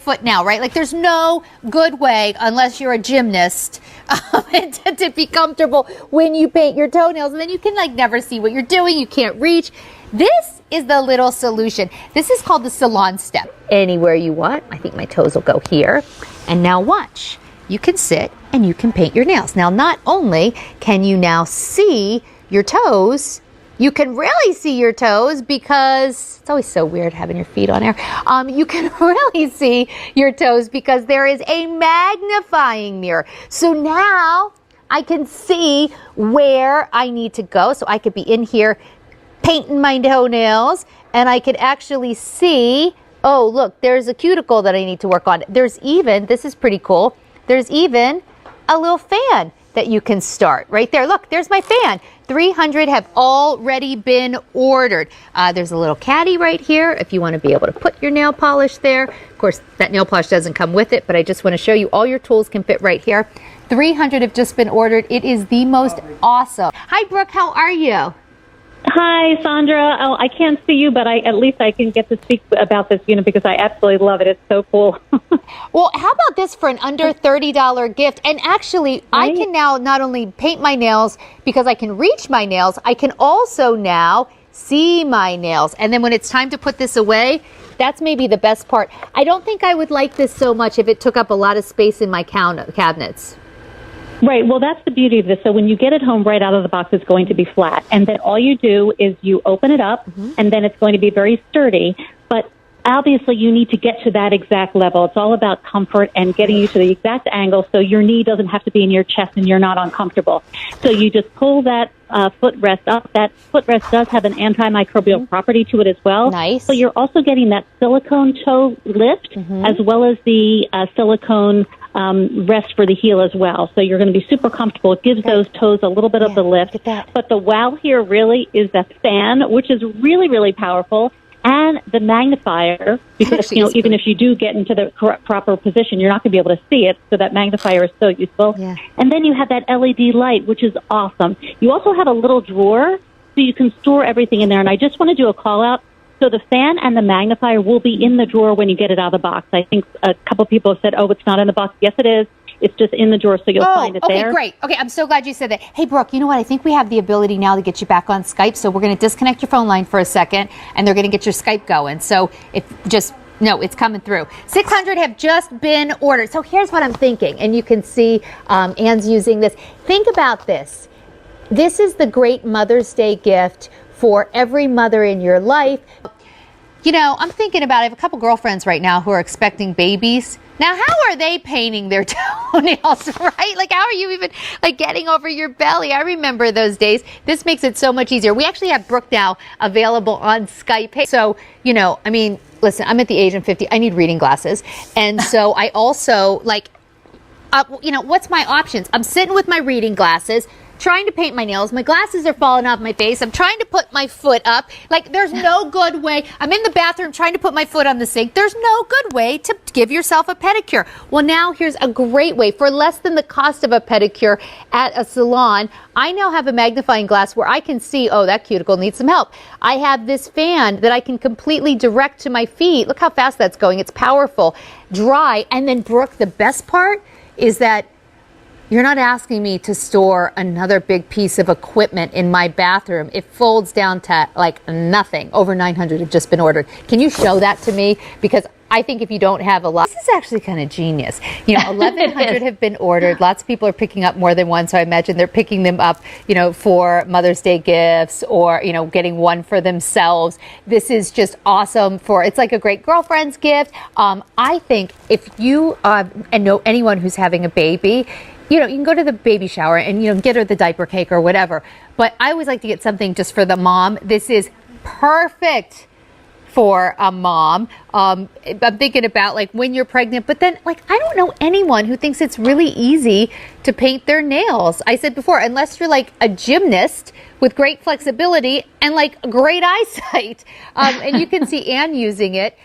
foot now, right? Like there's no good way, unless you're a gymnast, to be comfortable when you paint your toenails. And then you can like never see what you're doing. You can't reach. This is the little solution. This is called the Salon Step. Anywhere you want. I think my toes will go here. And now watch. You can sit and you can paint your nails. Now, not only can you now see your toes, you can really see your toes because it's always so weird having your feet on air. You can really see your toes because there is a magnifying mirror. So now I can see where I need to go. So I could be in here painting my toenails and I could actually see, oh, look, there's a cuticle that I need to work on. There's even, this is pretty cool, there's even a little fan that you can start right there. Look, there's my fan. 300 have already been ordered. There's a little caddy right here if you want to be able to put your nail polish there. Of course, that nail polish doesn't come with it, but I just want to show you all your tools can fit right here. 300 have just been ordered. It is the most awesome. Hi, Brooke. How are you? Hi, Sandra. Oh, I can't see you, but at least I can get to speak about this unit because I absolutely love it. It's so cool. Well, how about this for an under $30 gift? And actually, I can now not only paint my nails because I can reach my nails, I can also now see my nails. And then when it's time to put this away, that's maybe the best part. I don't think I would like this so much if it took up a lot of space in my cabinets. Right. Well, that's the beauty of this. So when you get it home right out of the box, it's going to be flat. And then all you do is you open it up, and then it's going to be very sturdy. But obviously, you need to get to that exact level. It's all about comfort and getting you to the exact angle so your knee doesn't have to be in your chest and you're not uncomfortable. So you just pull that footrest up. That footrest does have an antimicrobial property to it as well. Nice. So you're also getting that silicone toe lift as well as the silicone rest for the heel as well. So you're going to be super comfortable. It gives those toes a little bit of the lift. But the wow here really is the fan, which is really, really powerful. And the magnifier, because even if you do get into the proper position, you're not going to be able to see it. So that magnifier is so useful. Yeah. And then you have that LED light, which is awesome. You also have a little drawer, so you can store everything in there. And I just want to do a call out. So the fan and the magnifier will be in the drawer when you get it out of the box. I think a couple people have said, oh, it's not in the box. Yes, it is. It's just in the drawer, so you'll find it there. Okay, great. Okay, I'm so glad you said that. Hey, Brooke, you know what? I think we have the ability now to get you back on Skype, so we're going to disconnect your phone line for a second, and they're going to get your Skype going. So it's coming through. 600 have just been ordered. So here's what I'm thinking, and you can see Anne's using this. Think about this. This is the great Mother's Day gift for every mother in your life. You know, I'm thinking about, I have a couple girlfriends right now who are expecting babies. Now, how are they painting their toenails, right? Like, how are you even, like, getting over your belly? I remember those days. This makes it so much easier. We actually have Brooke now available on Skype. So, you know, I mean, listen, I'm at the age of 50. I need reading glasses. And so I also, like, you know, what's my options? I'm sitting with my reading glasses, trying to paint my nails. My glasses are falling off my face. I'm trying to put my foot up. Like, there's no good way. I'm in the bathroom trying to put my foot on the sink. There's no good way to give yourself a pedicure. Well, now here's a great way. For less than the cost of a pedicure at a salon, I now have a magnifying glass where I can see, oh, that cuticle needs some help. I have this fan that I can completely direct to my feet. Look how fast that's going. It's powerful. Dry. And then, Brooke, the best part is that you're not asking me to store another big piece of equipment in my bathroom. It folds down to like nothing. Over 900 have just been ordered. Can you show that to me? Because I think if you don't have a lot, this is actually kind of genius. You know, 1,100 have been ordered. Lots of people are picking up more than one. So I imagine they're picking them up, you know, for Mother's Day gifts or, you know, getting one for themselves. This is just awesome it's like a great girlfriend's gift. I think if you and know anyone who's having a baby, you know, you can go to the baby shower and, you know, get her the diaper cake or whatever. But I always like to get something just for the mom. This is perfect for a mom. I'm thinking about like when you're pregnant, but then like I don't know anyone who thinks it's really easy to paint their nails. I said before, unless you're like a gymnast with great flexibility and like great eyesight. And you can see Anne using it.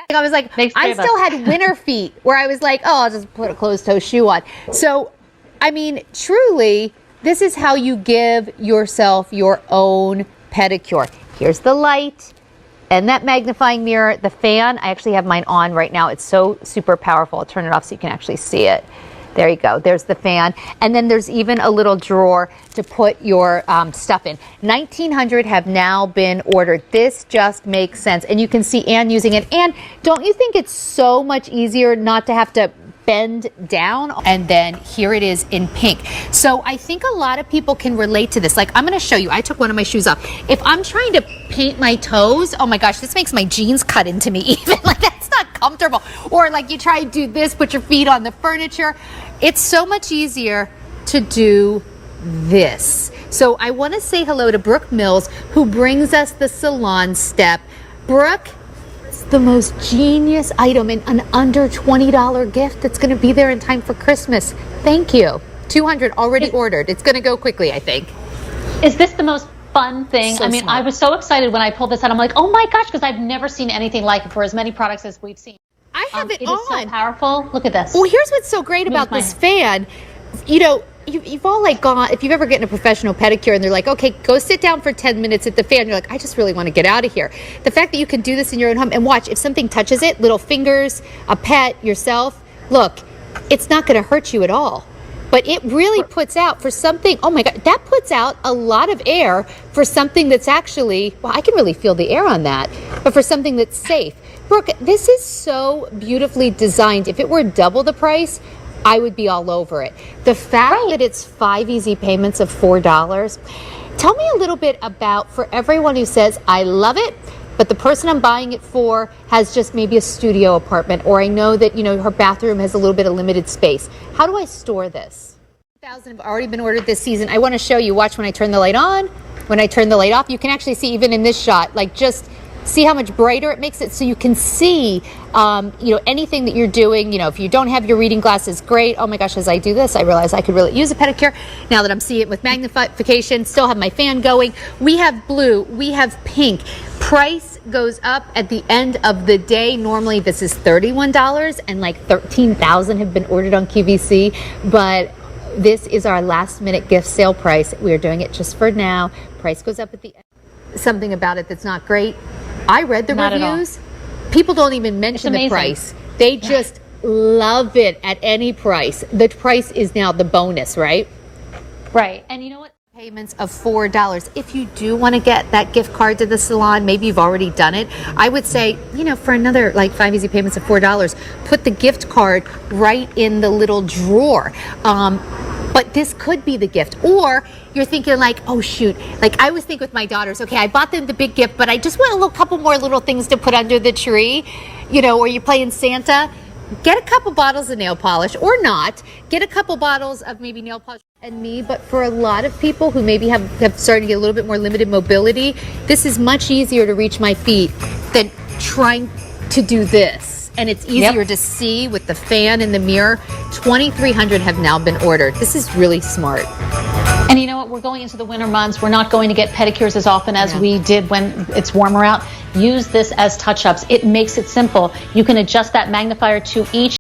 I was like, I still had winter feet where I was like, oh, I'll just put a closed-toe shoe on. So, I mean, truly, this is how you give yourself your own pedicure. Here's the light. And that magnifying mirror, the fan, I actually have mine on right now. It's so super powerful. I'll turn it off so you can actually see it. There you go. There's the fan. And then there's even a little drawer to put your stuff in. 1,900 have now been ordered. This just makes sense. And you can see Anne using it. And don't you think it's so much easier not to have to bend down? And then here it is in pink. So I think a lot of people can relate to this. Like, I'm going to show you. I took one of my shoes off. If I'm trying to paint my toes, oh my gosh, this makes my jeans cut into me even. Like, that's not comfortable. Or like you try to do this, put your feet on the furniture. It's so much easier to do this. So I want to say hello to Brooke Mills, who brings us the Salon Step. Brooke, it's the most genius item in an under $20 gift that's going to be there in time for Christmas. Thank you. 200 already ordered. It's going to go quickly, I think. Is this the most fun thing? So I mean, smart. I was so excited when I pulled this out. I'm like, oh my gosh, because I've never seen anything like it for as many products as we've seen. I have it It on. is so powerful. Look at this. Well, here's what's so great about this fan. You know, you've all like gone, if you've ever gotten a professional pedicure and they're like, okay, go sit down for 10 minutes at the fan. You're like, I just really want to get out of here. The fact that you can do this in your own home and watch, if something touches it, little fingers, a pet, yourself, look, it's not going to hurt you at all. But it really puts out for something, oh my God, that puts out a lot of air for something that's actually, well, I can really feel the air on that, but for something that's safe. Brooke, this is so beautifully designed. If it were double the price, I would be all over it. The fact that it's 5 easy payments of $4, tell me a little bit about, for everyone who says, I love it, but the person I'm buying it for has just maybe a studio apartment, or I know that, you know, her bathroom has a little bit of limited space. How do I store this? 1,000 have already been ordered this season. I want to show you. Watch when I turn the light on, when I turn the light off. You can actually see even in this shot, like just see how much brighter it makes it, so you can see, you know, anything that you're doing. You know, if you don't have your reading glasses, great. Oh my gosh, as I do this, I realize I could really use a pedicure. Now that I'm seeing it with magnification, still have my fan going. We have blue, we have pink. Price goes up at the end of the day. Normally this is $31 and like 13,000 have been ordered on QVC, but this is our last minute gift sale price. We are doing it just for now. Price goes up at the end. Something about it that's not great. I read the reviews. People don't even mention the price. They just love it at any price. The price is now the bonus, right? Right. And you know what? Payments of $4. If you do want to get that gift card to the salon, maybe you've already done it. I would say, you know, for another like 5 easy payments of $4, put the gift card right in the little drawer. But this could be the gift. Or you're thinking like, oh shoot, like I always think with my daughters, okay, I bought them the big gift, but I just want a little couple more little things to put under the tree, you know, or you're playing Santa. Get a couple bottles of nail polish, or not. Get a couple bottles of maybe nail polish and me. But for a lot of people who maybe have started to get a little bit more limited mobility, this is much easier to reach my feet than trying to do this. And it's easier to see with the fan in the mirror. 2,300 have now been ordered. This is really smart. And you know what? We're going into the winter months. We're not going to get pedicures as often as we did when it's warmer out. Use this as touch-ups. It makes it simple. You can adjust that magnifier to each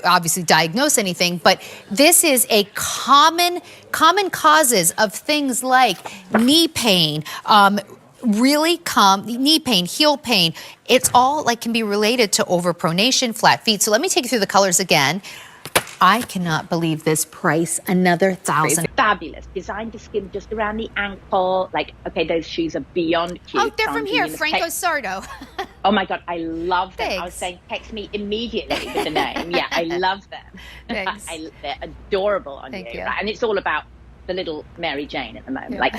obviously diagnose anything, but this is a common causes of things like knee pain, knee pain, heel pain. It's all like can be related to overpronation, flat feet. So let me take you through the colors again. I cannot believe this price, another $1,000. Fabulous. Designed to skim just around the ankle. Like, okay, those shoes are beyond cute. Oh, they're from here, Franco Sardo. Oh my God, I love them. Thanks. I was saying, text me immediately with the name. Yeah, I love them. Thanks. They're adorable on Thank you. Right? And it's all about the little Mary Jane at the moment. Yeah. Like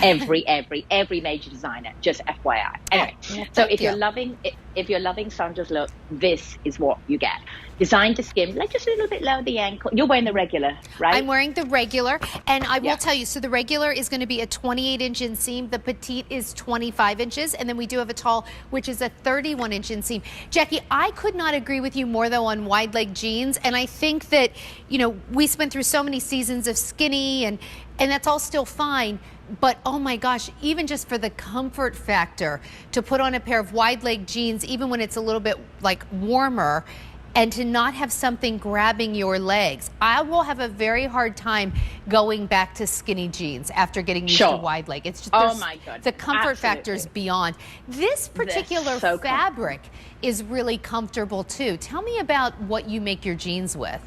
every major designer, just FYI. Anyway, so if you're loving Sandra's look, this is what you get. Designed to skim, like just a little bit lower the ankle. You're wearing the regular, right? I'm wearing the regular, and I will tell you, so the regular is going to be a 28-inch inseam. The petite is 25 inches, and then we do have a tall, which is a 31-inch inseam. Jackie, I could not agree with you more, though, on wide leg jeans, and I think that, you know, we spent through so many seasons of skinny, and that's all still fine. But oh my gosh, even just for the comfort factor to put on a pair of wide leg jeans, even when it's a little bit like warmer, and to not have something grabbing your legs, I will have a very hard time going back to skinny jeans after getting used to wide leg. It's just, oh my God, the comfort factor is beyond. This particular fabric is really comfortable too. Tell me about what you make your jeans with.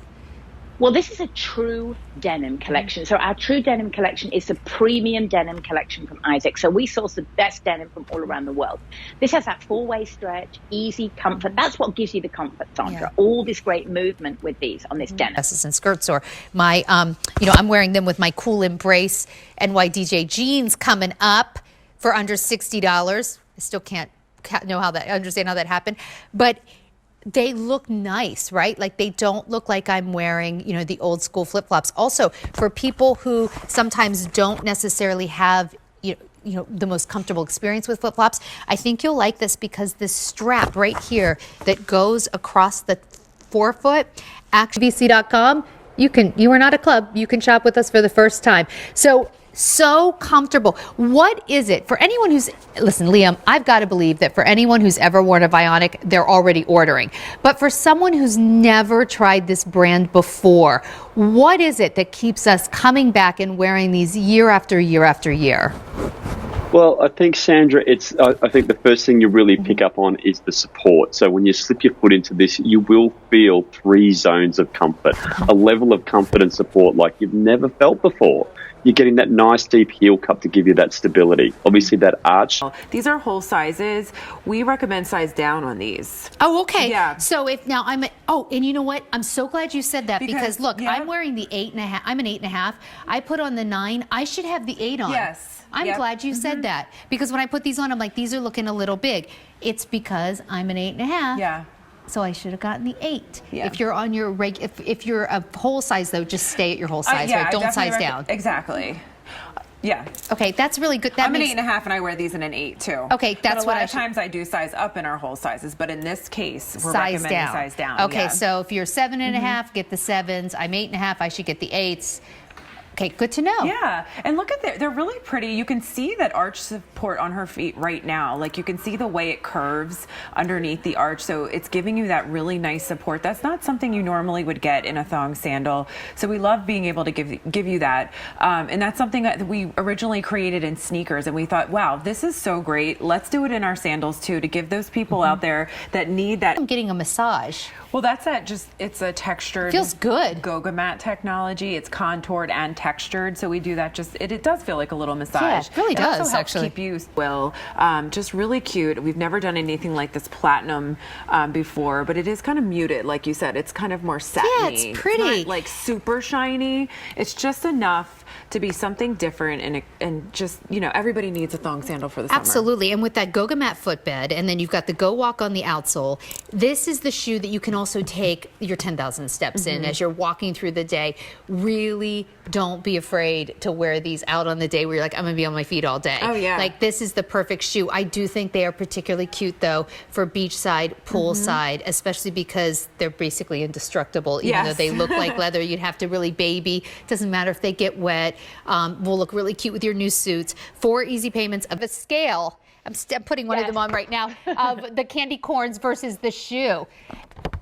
Well, this is a true denim collection. So our true denim collection is a premium denim collection from Isaac. So we source the best denim from all around the world. This has that four-way stretch, easy comfort. That's what gives you the comfort, Sandra. Yeah. All this great movement with these on this denim. Dresses and skirts, or my, you know, I'm wearing them with my Cool Embrace NYDJ jeans coming up for under $60. I still can't understand how that happened, but they look nice, right? Like they don't look like I'm wearing, you know, the old school flip-flops. Also, for people who sometimes don't necessarily have, you know, the most comfortable experience with flip-flops, I think you'll like this because this strap right here that goes across the forefoot, actuallyvc.com, you are not a club, you can shop with us for the first time. So comfortable. What is it for anyone who's, listen, Liam, I've got to believe that for anyone who's ever worn a Bionic, they're already ordering. But for someone who's never tried this brand before, what is it that keeps us coming back and wearing these year after year after year? Well, I think, Sandra, I think the first thing you really pick up on is the support. So when you slip your foot into this, you will feel 3 zones of comfort, a level of comfort and support like you've never felt before. You're getting that nice deep heel cup to give you that stability. Obviously, that arch. These are whole sizes. We recommend size down on these. Oh, okay. Yeah. So if now and you know what? I'm so glad you said that because look, I'm wearing the 8.5. I'm an 8.5. I put on the 9. I should have the 8 on. Yes. I'm glad you said that because when I put these on, I'm like, these are looking a little big. It's because I'm an 8.5. Yeah. So I should have gotten the 8. Yeah. If you're on your if you're a whole size though, just stay at your whole size. Right? Don't size down. Exactly. Yeah. Okay, that's really good. I'm an 8.5, and I wear these in an 8 too. Okay, that's what a lot of times I do size up in our whole sizes, but in this case, we're size recommending down. Size down. Okay, so if you're 7.5, get the 7s. I'm 8.5. I should get the 8s. Okay, good to know. Yeah, and look at they're really pretty. You can see that arch support on her feet right now. Like you can see the way it curves underneath the arch, so it's giving you that really nice support. That's not something you normally would get in a thong sandal. So we love being able to give you that, and that's something that we originally created in sneakers, and we thought, wow, this is so great. Let's do it in our sandals too to give those people out there that need that. I'm getting a massage. Well, that's it's a textured. Feels good. Goga mat technology. It's contoured and textured, so we do that. It does feel like a little massage. Yeah, it really does. Also helps actually, keep you well. Just really cute. We've never done anything like this platinum before, but it is kind of muted, like you said. It's kind of more satiny. Yeah, it's pretty. It's not like super shiny. It's just enough to be something different, and just, you know, everybody needs a thong sandal for the summer. Absolutely, and with that Goga mat footbed, and then you've got the GOwalk on the outsole. This is the shoe that you can also take your 10,000 steps in as you're walking through the day. Really don't be afraid to wear these out on the day where you're like, I'm gonna be on my feet all day. Oh yeah. Like this is the perfect shoe. I do think they are particularly cute though for beachside, poolside, especially because they're basically indestructible. Even though they look like leather, you'd have to really baby. Doesn't matter if they get wet. Will look really cute with your new suits. 4 easy payments of a scale. I'm putting one of them on right now of the candy corns versus the shoe.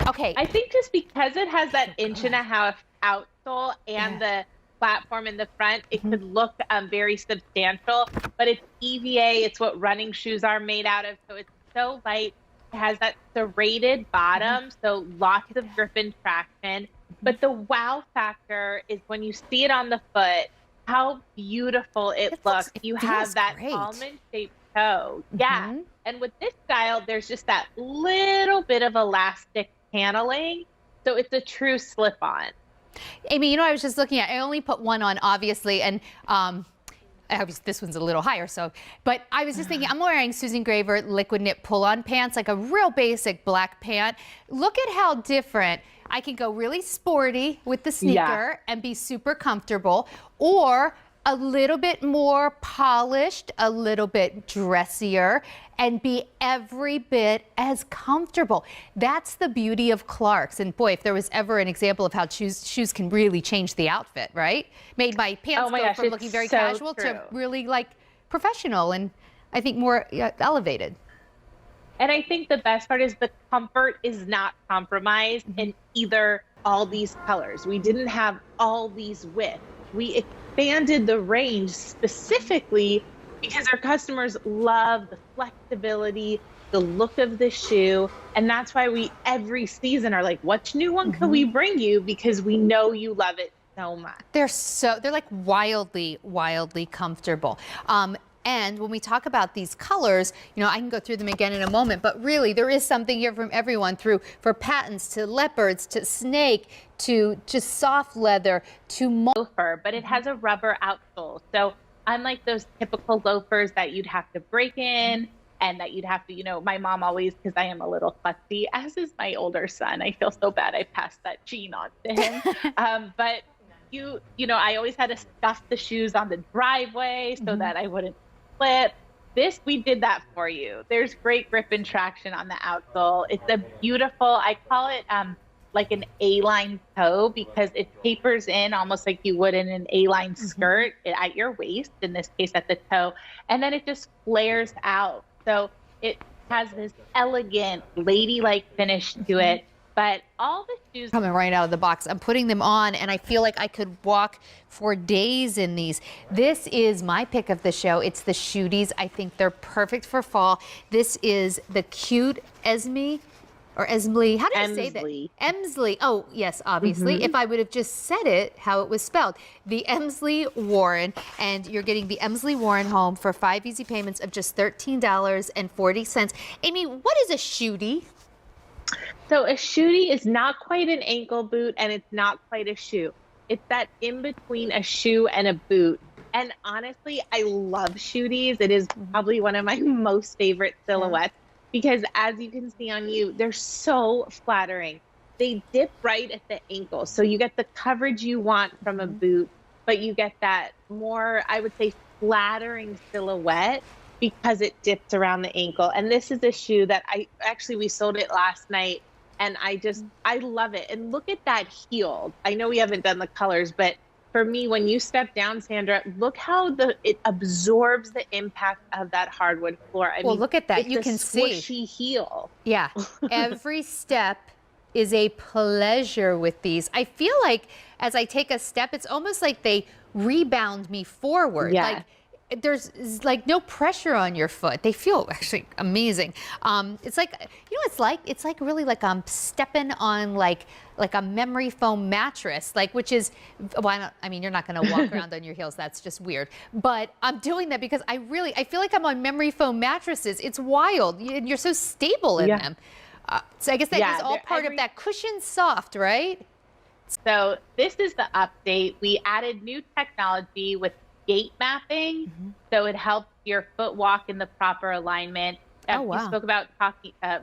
Okay. I think just because it has that inch and a half outsole and the platform in the front, it could look very substantial, but it's EVA. It's what running shoes are made out of. So it's so light. It has that serrated bottom, so lots of grip and traction. But the wow factor is when you see it on the foot, how beautiful it looks. You have that almond-shaped toe. Yeah. And with this style, there's just that little bit of elastic paneling. So it's a true slip-on. Amy, you know, I was just looking at, I only put one on, obviously, and obviously this one's a little higher, but I was just thinking, I'm wearing Susan Graver liquid knit pull-on pants, like a real basic black pant. Look at how different. I can go really sporty with the sneaker and be super comfortable, or a little bit more polished, a little bit dressier, and be every bit as comfortable. That's the beauty of Clarks. And boy, if there was ever an example of how shoes can really change the outfit, right? Made my pants go from looking very casual to really like professional and I think more elevated. And I think the best part is the comfort is not compromised in either all these colors. We didn't have all these widths. We expanded the range specifically because our customers love the flexibility, the look of the shoe. And that's why we every season are like, which new one can we bring you? Because we know you love it so much. They're like wildly, wildly comfortable. And when we talk about these colors, you know, I can go through them again in a moment, but really there is something here from everyone for patents to leopards to snake to just soft leather to loafer, but it has a rubber outsole. So unlike those typical loafers that you'd have to break in and that you'd have to, you know, my mom always, because I am a little klutzy, as is my older son. I feel so bad I passed that gene on to him. But you know, I always had to stuff the shoes on the driveway so that I wouldn't slip. This, we did that for you. There's great grip and traction on the outsole. It's a beautiful, I call it like an A-line toe because it tapers in almost like you would in an A-line skirt at your waist, in this case at the toe, and then it just flares out. So it has this elegant, ladylike finish to it. But all the shoes coming right out of the box, I'm putting them on and I feel like I could walk for days in these. This is my pick of the show. It's the Shooties. I think they're perfect for fall. This is the cute Esme or Esmley. How do you say that? Emsley. Oh, yes, obviously. If I would have just said it how it was spelled. The Emsley Warren. And you're getting the Emsley Warren home for 5 easy payments of just $13.40. Amy, what is a Shootie? So a Shootie is not quite an ankle boot and it's not quite a shoe. It's that in between a shoe and a boot. And honestly, I love Shooties. It is probably one of my most favorite silhouettes because as you can see on you, they're so flattering. They dip right at the ankle. So you get the coverage you want from a boot, but you get that more, I would say, flattering silhouette because it dips around the ankle. And this is a shoe that we sold it last night and I love it. And look at that heel. I know we haven't done the colors, but for me, when you step down, Sandra, look how it absorbs the impact of that hardwood floor. I mean, look at that. You can see. Squishy heel. Yeah. Every step is a pleasure with these. I feel like as I take a step, it's almost like they rebound me forward. Yeah. Like there's like no pressure on your foot. They feel actually amazing. It's like, you know, it's like really like I'm stepping on like a memory foam mattress, like, which is, well, I mean, you're not going to walk around on your heels. That's just weird. But I'm doing that because I feel like I'm on memory foam mattresses. It's wild. You're so stable in them. So I guess that is all part of that cushion soft, right? So this is the update. We added new technology with gait mapping, so it helps your foot walk in the proper alignment. You spoke about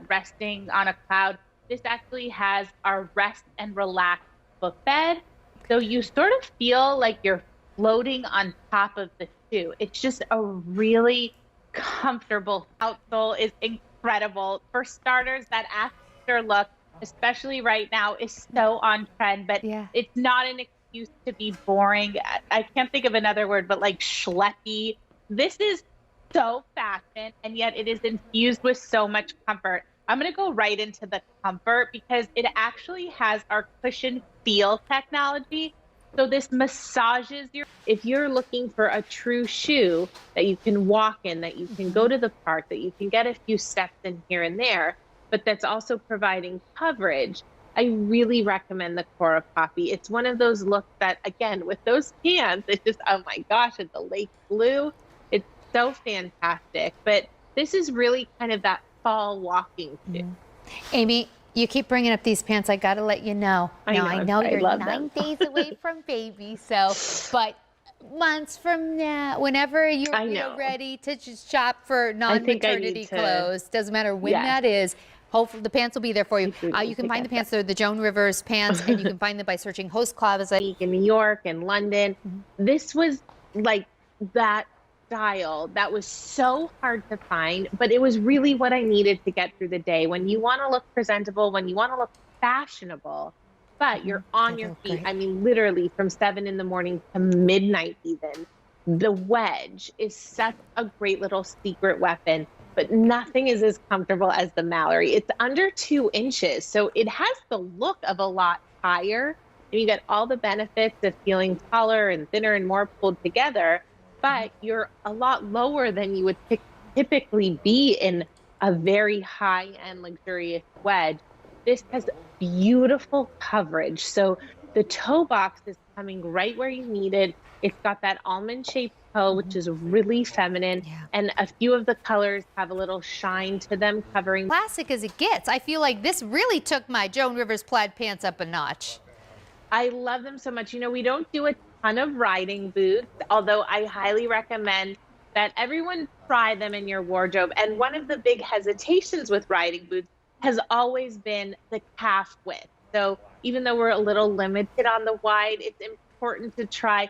resting on a cloud. This actually has our rest and relax footbed, so you sort of feel like you're floating on top of the shoe. It's just a really comfortable outsole. Is incredible. For starters, that after look, especially right now, is so on trend, but it's not an excuse to be boring. I can't think of another word, but like schleppy. This is so fashion, and yet it is infused with so much comfort. I'm going to go right into the comfort because it actually has our cushion feel technology. So this massages if you're looking for a true shoe that you can walk in, that you can go to the park, that you can get a few steps in here and there, but that's also providing coverage, I really recommend the Cora Poppy. It's one of those looks that, again, with those pants, it's just, oh my gosh, it's the lake blue. It's so fantastic. But this is really kind of that fall walking shoe. Amy, you keep bringing up these pants. I got to let you know. I know you're love 9 them. days away from baby, but months from now, whenever you're ready to just shop for non-maternity clothes, doesn't matter when that is, hopefully the pants will be there for you. You can find the pants. They're the Joan Rivers pants, and you can find them by searching Host Closet. In New York and London. This was like that style that was so hard to find, but it was really what I needed to get through the day. When you want to look presentable, when you want to look fashionable, but you're on your feet. I mean, literally from 7 in the morning to midnight even. The wedge is such a great little secret weapon, but nothing is as comfortable as the Mallory. It's under 2 inches, so it has the look of a lot higher, and you get all the benefits of feeling taller and thinner and more pulled together, but you're a lot lower than you would typically be in a very high-end luxurious wedge. This has beautiful coverage, so the toe box is coming right where you need it. It's got that almond-shaped toe, which is really feminine, and a few of the colors have a little shine to them, covering. Classic as it gets. I feel like this really took my Joan Rivers plaid pants up a notch. I love them so much. You know, we don't do a ton of riding boots, although I highly recommend that everyone try them in your wardrobe. And one of the big hesitations with riding boots has always been the calf width. So even though we're a little limited on the wide, it's important to try,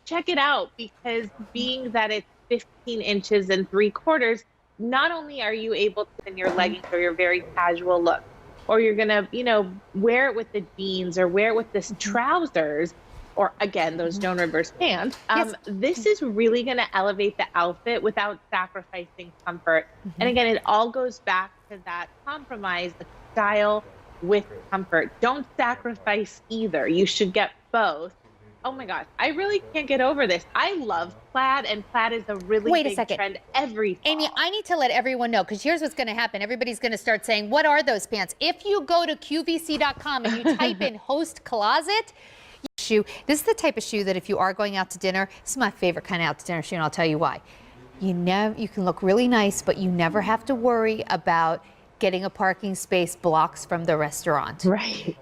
check it out, because being that it's 15 inches and 3/4, not only are you able to in your leggings or your very casual look, or you're going to, wear it with the jeans or wear it with this trousers, or again, those Joan Rivers pants. This is really going to elevate the outfit without sacrificing comfort. And again, it all goes back to that compromise, the style with comfort. Don't sacrifice either. You should get both. Oh my gosh, I really can't get over this. I love plaid, and plaid is a really big trend every fall. Amy, I need to let everyone know, because here's what's going to happen. Everybody's going to start saying, what are those pants? If you go to QVC.com and you type in Host Closet, shoe. This is the type of shoe that if you are going out to dinner, this is my favorite kind of out to dinner shoe, and I'll tell you why. You can look really nice, but you never have to worry about getting a parking space blocks from the restaurant. Right.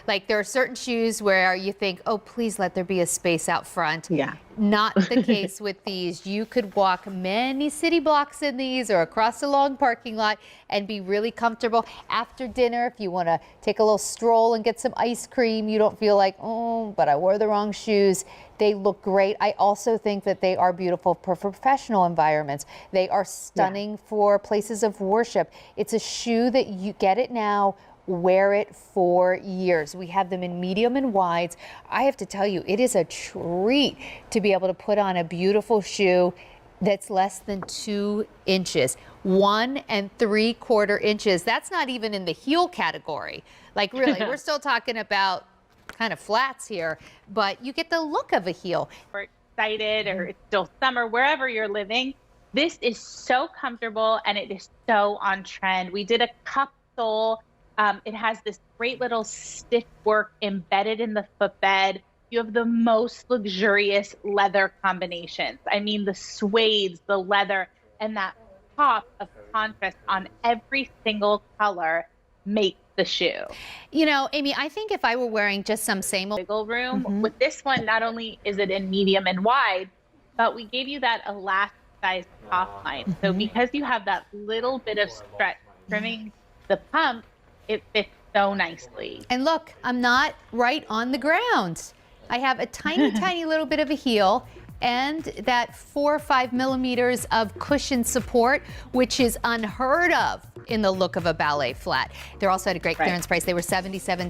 Like there are certain shoes where you think, oh, please let there be a space out front. Yeah. Not the case with these. You could walk many city blocks in these or across a long parking lot and be really comfortable. After dinner, if you want to take a little stroll and get some ice cream, you don't feel like, oh, but I wore the wrong shoes. They look great. I also think that they are beautiful for professional environments. They are stunning for places of worship. It's a shoe that you get it now, wear it for years. We have them in medium and wides. I have to tell you, it is a treat to be able to put on a beautiful shoe that's less than 2 inches, 1 3/4 inches. That's not even in the heel category. Like really, we're still talking about kind of flats here, but you get the look of a heel. We're excited, or it's still summer, wherever you're living. This is so comfortable, and it is so on trend. We did a cup sole. It has this great little stitch work embedded in the footbed. You have the most luxurious leather combinations. I mean, the suedes, the leather, and that pop of contrast on every single color makes the shoe. Amy, I think if I were wearing just some same old wiggle room, with this one, not only is it in medium and wide, but we gave you that elasticized top line. So because you have that little bit of stretch trimming the pump, it fits so nicely. And look, I'm not right on the ground. I have a tiny, tiny little bit of a heel and that 4 or 5 millimeters of cushion support, which is unheard of in the look of a ballet flat. They're also at a great clearance price. They were $77.